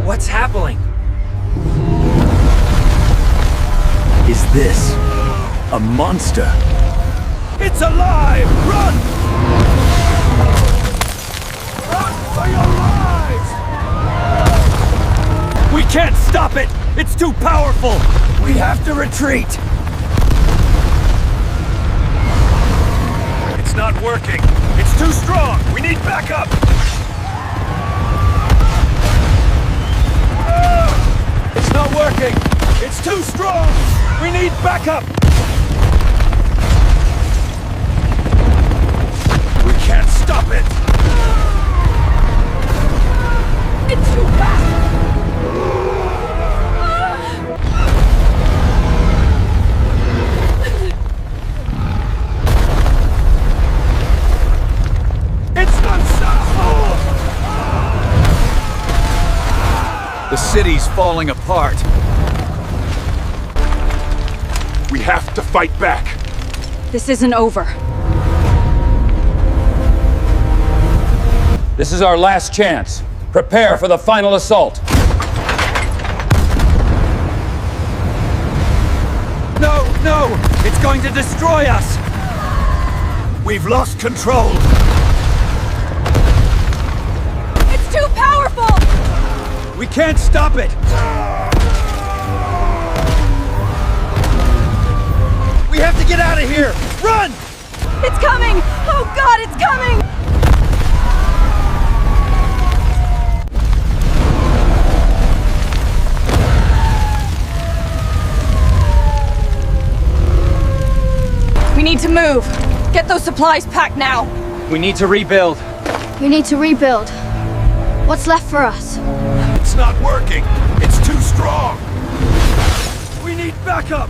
What's happening? Is this a monster? It's alive! Run! Run for your lives! We can't stop it! It's too powerful! We have to retreat! It's not working! It's too strong! We need backup! It's not working! It's too strong! We need backup! We can't stop it! It's too fast! It's unstoppable! The city's falling apart. We have to fight back. This isn't over. This is our last chance. Prepare for the final assault. No, no! It's going to destroy us! We've lost control! It's too powerful! We can't stop it! We have to get out of here! Run! It's coming! Oh God, it's coming! We need to move. Get those supplies packed now. We need to rebuild. We need to rebuild. What's left for us? It's not working. It's too strong. We need backup.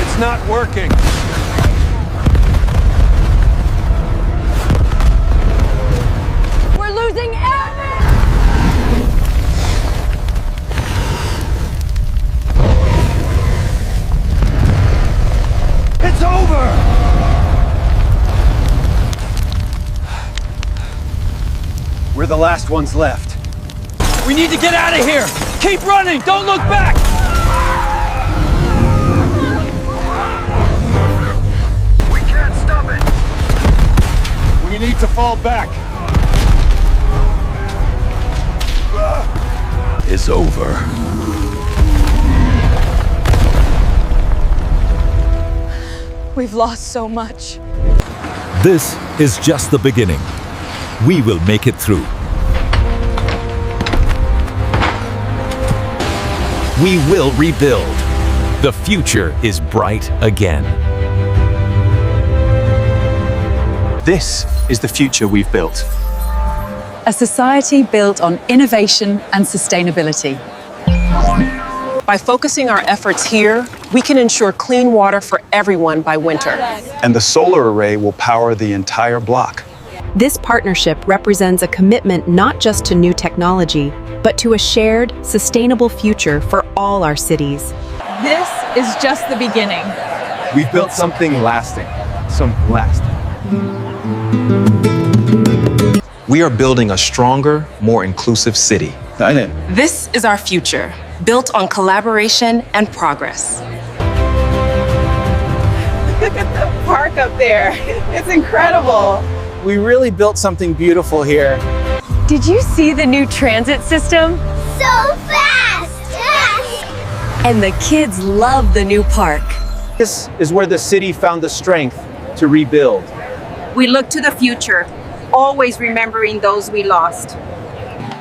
It's not working. We're losing air! It's over! We're the last ones left. We need to get out of here! Keep running! Don't look back! We can't stop it! We need to fall back. Is over. We've lost so much. This is just the beginning. We will make it through. We will rebuild. The future is bright again. This is the future we've built. A society built on innovation and sustainability. By focusing our efforts here, we can ensure clean water for everyone by winter. And the solar array will power the entire block. This partnership represents a commitment not just to new technology, but to a shared, sustainable future for all our cities. This is just the beginning. We've built something lasting. We are building a stronger, more inclusive city. This is our future, built on collaboration and progress. Look at the park up there. It's incredible. We really built something beautiful here. Did you see the new transit system? So fast! And the kids love the new park. This is where the city found the strength to rebuild. We look to the future, always remembering those we lost.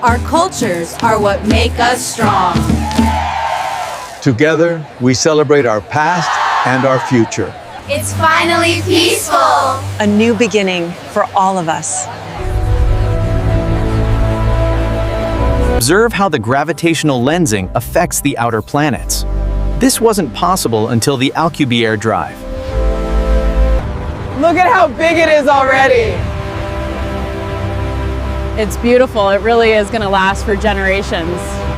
Our cultures are what make us strong. Together, we celebrate our past and our future. It's finally peaceful! A new beginning for all of us. Observe how the gravitational lensing affects the outer planets. This wasn't possible until the Alcubierre drive. Look at how big it is already. It's beautiful. It really is going to last for generations.